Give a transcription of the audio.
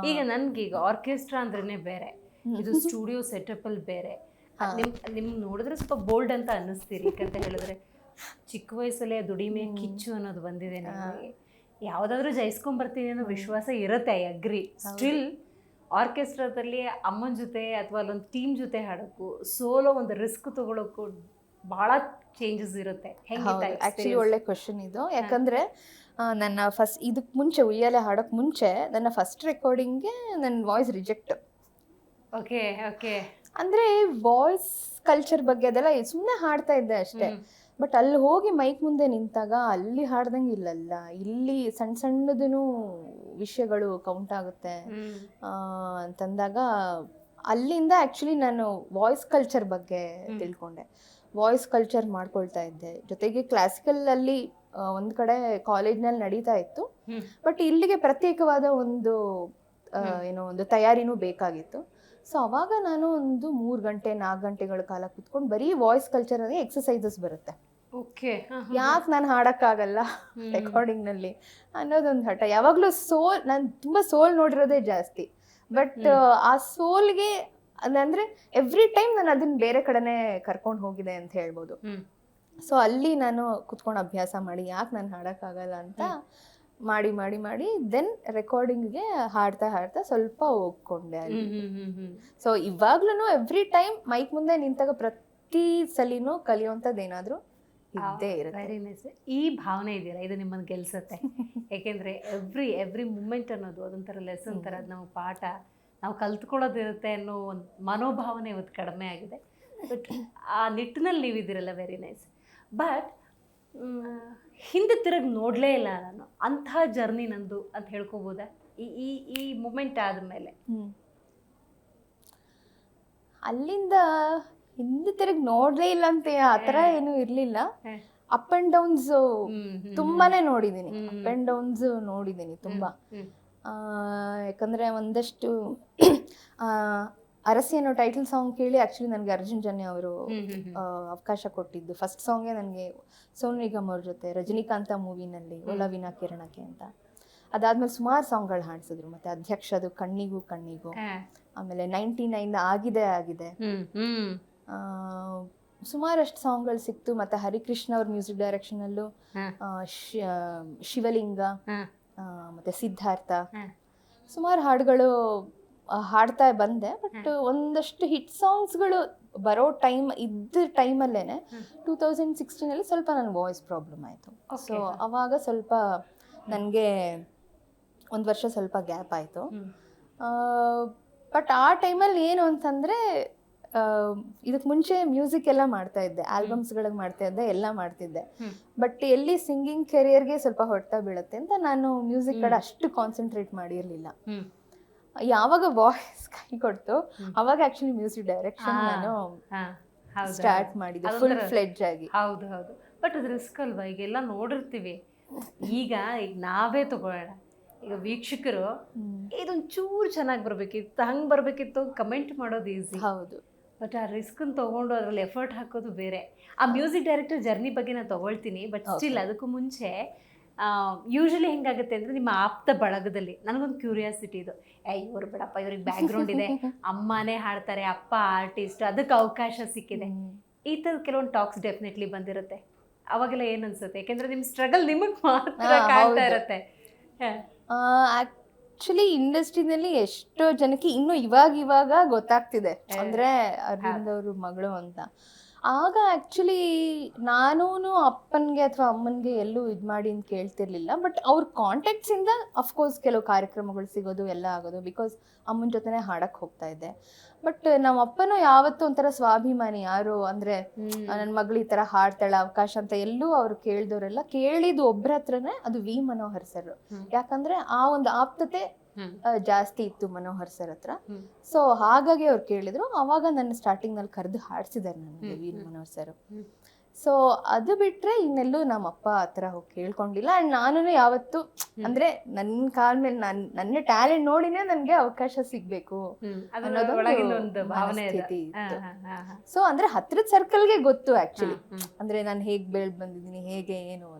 ಈಗ ನನ್ಗೀಗ ಆರ್ಕೆಸ್ಟ್ರಾ ಅಂದ್ರೇನೆ ಬೇರೆ, ಇದು ಸ್ಟುಡಿಯೋ ಸೆಟಪ್ ಅಲ್ಲಿ ಬೇರೆ. ನಿಮ್ ನೋಡಿದ್ರೆ ಸ್ವಲ್ಪ ಬೋಲ್ಡ್ ಅಂತ ಅನ್ನಿಸ್ತೀರಿ, ಯಾಕಂತ ಹೇಳಿದ್ರೆ ಚಿಕ್ಕ ವಯಸ್ಸಲ್ಲೇ ದುಡಿಮೆ ಕಿಚ್ಚು ಅನ್ನೋದು ಬಂದಿದೆ ನಿಮಗೆ. ಯಾವುದಾದ್ರೂ ಜಯಿಸ್ಕೊಂಡ್ಬರ್ತೀನಿ ಅನ್ನೋ ವಿಶ್ವಾಸ ಇರುತ್ತೆ, ಐ ಅಗ್ರಿ. ಸ್ಟಿಲ್ ಆರ್ಕೆಸ್ಟ್ರಾದಲ್ಲಿ ಅಮ್ಮನ ಜೊತೆ ಅಥವಾ ಅಲ್ಲೊಂದು ಟೀಮ್ ಜೊತೆ ಹಾಡೋಕ್ಕೂ ಸೋಲೋ ಒಂದು ರಿಸ್ಕ್ ತಗೊಳ್ಳೋಕ್ಕೂ ಭಾಳ ಚೇಂಜಸ್ ಇರುತ್ತೆ. ಆ್ಯಕ್ಚುಲಿ ಒಳ್ಳೆ ಕ್ವಶನ್ ಇದು. ಯಾಕಂದರೆ ನನ್ನ ಫಸ್ಟ್ ಇದಕ್ಕೆ ಮುಂಚೆ ಉಯ್ಯಾಲೆ ಹಾಡೋಕ್ಕೆ ಮುಂಚೆ ನನ್ನ ಫಸ್ಟ್ ರೆಕಾರ್ಡಿಂಗ್ಗೆ ನನ್ನ ವಾಯ್ಸ್ ರಿಜೆಕ್ಟ್. Okay okay. ಅಂದರೆ ವಾಯ್ಸ್ ಕಲ್ಚರ್ ಬಗ್ಗೆ ಅದೆಲ್ಲ ಸುಮ್ಮನೆ ಹಾಡ್ತಾ ಇದ್ದೆ ಅಷ್ಟೇ. ಬಟ್ ಅಲ್ಲಿ ಹೋಗಿ ಮೈಕ್ ಮುಂದೆ ನಿಂತಾಗ ಅಲ್ಲಿ ಹಾಡ್ದಂಗೆ ಇಲ್ಲಲ್ಲ, ಇಲ್ಲಿ ಸಣ್ಣ ಸಣ್ಣದೂ ವಿಷಯಗಳು ಕೌಂಟ್ ಆಗುತ್ತೆ ಅಂತಂದಾಗ ಅಲ್ಲಿಂದ ಆ್ಯಕ್ಚುಲಿ ನಾನು ವಾಯ್ಸ್ ಕಲ್ಚರ್ ಬಗ್ಗೆ ತಿಳ್ಕೊಂಡೆ. ವಾಯ್ಸ್ ಕಲ್ಚರ್ ಮಾಡ್ಕೊಳ್ತಾ ಇದ್ದೆ. ಜೊತೆಗೆ ಕ್ಲಾಸಿಕಲಲ್ಲಿ ಒಂದು ಕಡೆ ಕಾಲೇಜ್ನಲ್ಲಿ ನಡೀತಾ ಇತ್ತು, ಬಟ್ ಇಲ್ಲಿಗೆ ಪ್ರತ್ಯೇಕವಾದ ಒಂದು ಏನೋ ಒಂದು ತಯಾರಿನೂ ಬೇಕಾಗಿತ್ತು. ಸೊ ಅವಾಗ ನಾನು ಒಂದು 3 ಗಂಟೆ 4 ಗಂಟೆಗಳ ಕಾಲ ಕುತ್ಕೊಂಡು ಬರೀ ವಾಯ್ಸ್ ಕಲ್ಚರ್ ಅಂದರೆ ಎಕ್ಸಸೈಸಸ್ ಬರುತ್ತೆ. ಓಕೆ, ಯಾಕೆ ನಾನು ಹಾಡೋಕ್ಕಾಗಲ್ಲ ರೆಕಾರ್ಡಿಂಗ್ನಲ್ಲಿ ಅನ್ನೋದೊಂದು ಹಠ. ಯಾವಾಗಲೂ ನಾನು ತುಂಬ ಸೋಲ್ ನೋಡಿರೋದೇ ಜಾಸ್ತಿ. ಬಟ್ ಆ ಸೋಲ್ಗೆ ಅಂದರೆ ಎವ್ರಿ ಟೈಮ್ ನಾನು ಅದನ್ನ ಬೇರೆ ಕಡೆನೇ ಕರ್ಕೊಂಡು ಹೋಗಿದೆ ಅಂತ ಹೇಳ್ಬೋದು. ಸೊ ಅಲ್ಲಿ ನಾನು ಕುತ್ಕೊಂಡು ಅಭ್ಯಾಸ ಮಾಡಿ ಯಾಕೆ ನಾನು ಹಾಡೋಕ್ಕಾಗಲ್ಲ ಅಂತ ಮಾಡಿ ಮಾಡಿ ಮಾಡಿ ದೆನ್ ರೆಕಾರ್ಡಿಂಗ್ಗೆ ಹಾಡ್ತಾ ಹಾಡ್ತಾ ಸ್ವಲ್ಪ ಹೋಗ್ಕೊಂಡೆ ಅಲ್ಲಿ. ಸೊ ಇವಾಗ್ಲೂ ಎವ್ರಿ ಟೈಮ್ ಮೈಕ್ ಮುಂದೆ ನಿಂತಾಗ ಪ್ರತಿ ಸಲಿನೂ ಕಲಿಯುವಂಥದ್ದು ಏನಾದರೂ ಇದ್ದೇ ಇರುತ್ತೆ. Very nice. ಈ ಭಾವನೆ ಇದೆಯಲ್ಲ, ಇದು ನಿಮ್ಮನ್ನು ಗೆಲ್ಸುತ್ತೆ. ಯಾಕೆಂದರೆ ಎವ್ರಿ ಮೂಮೆಂಟ್ ಅನ್ನೋದು ಅದೊಂಥರ ಲೆಸನ್ ಥರ, ಅದು ನಮಗೆ ಪಾಠ, ನಾವು ಕಲ್ತ್ಕೊಳ್ಳೋದಿರುತ್ತೆ ಅನ್ನೋ ಒಂದು ಮನೋಭಾವನೆ ಇವತ್ತು ಕಡಿಮೆ ಆಗಿದೆ. ಬಟ್ ಆ ನಿಟ್ಟಿನಲ್ಲಿ ನೀವಿದ್ದೀರಲ್ಲ, ವೆರಿ ನೈಸ್. ಬಟ್ ಹಿಂದೆ ತಿರುಗಿ ನೋಡಲೇ ಇಲ್ಲ ನಾನು, ಅಂಥ ಜರ್ನಿ ನಂದು ಅಂತ ಹೇಳ್ಕೊಬೋದಾ ಈ ಮೂಮೆಂಟ್ ಆದಮೇಲೆ? ಅಲ್ಲಿಂದ ಹಿಂದೆ ತಿರುಗಿ ನೋಡಲೇ ಇಲ್ಲ ಅಂತ ಆ ಥರ ಏನೂ ಇರಲಿಲ್ಲ. ಅಪ್ ಆ್ಯಂಡ್ ಡೌನ್ಸ್ ತುಂಬಾನೇ ನೋಡಿದ್ದೀನಿ. ಅಪ್ ಆ್ಯಂಡ್ ಡೌನ್ಸ್ ನೋಡಿದ್ದೀನಿ ತುಂಬ. ಯಾಕಂದರೆ ಒಂದಷ್ಟು ಅರಸಿ ಅನ್ನೋ ಟೈಟಲ್ ಸಾಂಗ್ ಕೇಳಿ ಆ್ಯಕ್ಚುಲಿ ನನಗೆ ಅರ್ಜುನ್ ಜನ್ಯ ಅವರು ಅವಕಾಶ ಕೊಟ್ಟಿದ್ದು. ಫಸ್ಟ್ ಸಾಂಗೇ ನನಗೆ ಸೋನು ನಿಗಮ್ ಅವ್ರ ಜೊತೆ ರಜನಿಕಾಂತ ಮೂವಿನಲ್ಲಿ ಒಲವಿನ ಕಿರಣಕ್ಕೆ ಅಂತ. ಅದಾದ್ಮೇಲೆ ಸುಮಾರು ಸಾಂಗ್ಗಳು ಹಾಡಿಸಿದ್ರು. ಮತ್ತು ಅಧ್ಯಕ್ಷದು ಕಣ್ಣಿಗೂ ಕಣ್ಣಿಗೂ, ಆಮೇಲೆ 99 ಆಗಿದೆ ಸುಮಾರಷ್ಟು ಸಾಂಗ್ಗಳು ಸಿಕ್ತು. ಮತ್ತು ಹರಿಕೃಷ್ಣ ಅವ್ರ ಮ್ಯೂಸಿಕ್ ಡೈರೆಕ್ಷನಲ್ಲೂ ಶಿವಲಿಂಗ ಮತ್ತು ಸಿದ್ಧಾರ್ಥ ಸುಮಾರು ಹಾಡುಗಳು ಹಾಡ್ತಾ ಬಂದೆ. ಬಟ್ ಒಂದಷ್ಟು ಹಿಟ್ ಸಾಂಗ್ಸ್ಗಳು ಬರೋ ಟೈಮಲ್ಲೇ 2016 ಸ್ವಲ್ಪ ನನ್ನ ವಾಯ್ಸ್ ಪ್ರಾಬ್ಲಮ್ ಆಯಿತು. ಸೊ ಅವಾಗ ಸ್ವಲ್ಪ ನನಗೆ 1 ವರ್ಷ ಸ್ವಲ್ಪ ಗ್ಯಾಪ್ ಆಯಿತು. ಬಟ್ ಆ ಟೈಮಲ್ಲಿ ಏನು ಅಂತಂದರೆ, ಇದಕ್ಕೆ ಮುಂಚೆ ಮ್ಯೂಸಿಕ್ ಎಲ್ಲ ಮಾಡ್ತಾ ಇದ್ದೆ, ಆಲ್ಬಮ್ಸ್ಗಳಿಗೆ ಮಾಡ್ತಾ ಇದ್ದೆ, ಎಲ್ಲ ಮಾಡ್ತಿದ್ದೆ. ಬಟ್ ಎಲ್ಲಿ ಸಿಂಗಿಂಗ್ ಕೆರಿಯರ್ಗೆ ಸ್ವಲ್ಪ ಹೊಡ್ತಾ ಬೀಳುತ್ತೆ ಅಂತ ನಾನು ಮ್ಯೂಸಿಕ್ ಕಡೆ ಅಷ್ಟು ಕಾನ್ಸಂಟ್ರೇಟ್ ಮಾಡಿರಲಿಲ್ಲ. ಯಾವಾಗ ವಾಯ್ಸ್ ಕೈ ಕೊಡ್ತು ಅವಾಗ ಆಕ್ಚುಲಿ ಮ್ಯೂಸಿಕ್ ಡೈರೆಕ್ಷನ್ ನಾನು ಸ್ಟಾರ್ಟ್ ಮಾಡಿದ್ದೆ ಫುಲ್ ಫ್ಲೆಡ್ಜ್ ಆಗಿ. ಹೌದು ಹೌದು. ಬಟ್ ಅದು ರಿಸ್ಕ್ ಅಲ್ವಾ? ಈಗೆಲ್ಲ ನೋಡಿರ್ತೀವಿ. ಈಗ ನಾವೇ ತಗೊಳ್ಳೋಣ, ಈಗ ವೀಕ್ಷಕರು ಇದೊಂದು ಚೂರು ಚೆನ್ನಾಗಿ ಬರಬೇಕಿತ್ತು, ಹಂಗೆ ಬರಬೇಕಿತ್ತು ಕಮೆಂಟ್ ಮಾಡೋದು ಈಸಿ. ಹೌದು. ಬಟ್ ಆ ರಿಸ್ಕನ್ನು ತೊಗೊಂಡು ಅದರಲ್ಲಿ ಎಫರ್ಟ್ ಹಾಕೋದು ಬೇರೆ. ಆ ಮ್ಯೂಸಿಕ್ ಡೈರೆಕ್ಟರ್ ಜರ್ನಿ ಬಗ್ಗೆ ನಾನು ತೊಗೊಳ್ತೀನಿ. ಬಟ್ ಸ್ಟಿಲ್ ಅದಕ್ಕೂ ಮುಂಚೆ ಯೂಶಲಿ ಹೆಂಗಾಗುತ್ತೆ ಅಂದರೆ, ನಿಮ್ಮ ಆಪ್ತ ಬಳಗದಲ್ಲಿ ನನಗೊಂದು ಕ್ಯೂರಿಯಾಸಿಟಿ ಇದು, ಇವ್ರು ಬಿಡಪ್ಪ, ಇವ್ರಿಗೆ ಬ್ಯಾಕ್ಗ್ರೌಂಡ್ ಇದೆ, ಅಮ್ಮನೇ ಹಾಡ್ತಾರೆ, ಅಪ್ಪ ಆರ್ಟಿಸ್ಟ್, ಅದಕ್ಕೆ ಅವಕಾಶ ಸಿಕ್ಕಿದೆ, ಈ ಥರದ ಕೆಲವೊಂದು ಟಾಕ್ಸ್ ಡೆಫಿನೆಟ್ಲಿ ಬಂದಿರುತ್ತೆ. ಅವಾಗೆಲ್ಲ ಏನು ಅನ್ಸುತ್ತೆ? ಯಾಕೆಂದರೆ ನಿಮ್ಮ ಸ್ಟ್ರಗಲ್ ನಿಮಗೆ ಮಾತ್ರ ಕಾಣ್ತಾ ಇರುತ್ತೆ. ಆಕ್ಚುಲಿ ಇಂಡಸ್ಟ್ರಿನಲ್ಲಿ ಎಷ್ಟೋ ಜನಕ್ಕೆ ಇನ್ನೂ ಇವಾಗ ಗೊತ್ತಾಗ್ತಿದೆ ಅಂದರೆ ಅರವಿಂದ್ ಅವ್ರ ಮಗಳು ಅಂತ. ಆಗ ಆ್ಯಕ್ಚುಲಿ ನಾನೂ ಅಪ್ಪನಿಗೆ ಅಥವಾ ಅಮ್ಮನಿಗೆ ಎಲ್ಲೂ ಇದು ಮಾಡಿ ಅಂತ ಕೇಳ್ತಿರ್ಲಿಲ್ಲ. ಬಟ್ ಅವ್ರ ಕಾಂಟ್ಯಾಕ್ಟ್ಸಿಂದ ಅಫ್ಕೋರ್ಸ್ ಕೆಲವು ಕಾರ್ಯಕ್ರಮಗಳು ಸಿಗೋದು ಎಲ್ಲ ಆಗೋದು, ಬಿಕಾಸ್ ಅಮ್ಮನ ಜೊತೆನೇ ಹಾಡಕ್ಕೆ ಹೋಗ್ತಾ ಇದ್ದೆ. ಬಟ್ ನಮ್ಮ ಅಪ್ಪನೂ ಯಾವತ್ತೂ ಒಂಥರ ಸ್ವಾಭಿಮಾನಿ, ಯಾರು ಅಂದರೆ ನನ್ನ ಮಗಳು ಈ ಥರ ಹಾಡ್ತಾಳೆ ಅವಕಾಶ ಅಂತ ಎಲ್ಲೂ ಅವ್ರು ಕೇಳಿದವರೆಲ್ಲ ಕೇಳಿದ್ದು ಒಬ್ಬರ ಹತ್ರನೇ, ಅದು ವಿ ಮನೋಹರ್ ಸರ್. ಯಾಕಂದರೆ ಆ ಒಂದು ಆಪ್ತತೆ ಜಾಸ್ತಿ ಇತ್ತು ಮನೋಹರ್ ಸರ್ ಹತ್ರ. ಸೊ ಹಾಗಾಗಿ ಅವ್ರು ಕೇಳಿದ್ರು. ಅವಾಗ ನನ್ನ ಸ್ಟಾರ್ಟಿಂಗ್ನಲ್ಲಿ ಕರೆದು ಹಾಡ್ಸಿದ್ದಾರೆ ನನಗೆ ವಿ ಮನೋಹರ್ ಸರ್. ಸೊ ಅದು ಬಿಟ್ಟರೆ ಇನ್ನೆಲ್ಲೂ ನಮ್ಮ ಅಪ್ಪ ಆ ಥರ ಹೋಗಿ ಕೇಳ್ಕೊಂಡಿಲ್ಲ. ಆ್ಯಂಡ್ ನಾನು ಯಾವತ್ತು ಅಂದರೆ ನನ್ನ ಕಾಲ ಮೇಲೆ ನನ್ನ ಟ್ಯಾಲೆಂಟ್ ನೋಡಿನೇ ನನಗೆ ಅವಕಾಶ ಸಿಗಬೇಕು ಅನ್ನೋದೊಂದು ಸ್ಥಿತಿ ಇತ್ತು. ಸೊ ಅಂದರೆ ಹತ್ರದ ಸರ್ಕಲ್ಗೆ ಗೊತ್ತು ಆ್ಯಕ್ಚುಲಿ, ಅಂದರೆ ನಾನು ಹೇಗೆ ಬೆಳೆದು ಬಂದಿದ್ದೀನಿ, ಹೇಗೆ ಏನು ಅಂತ.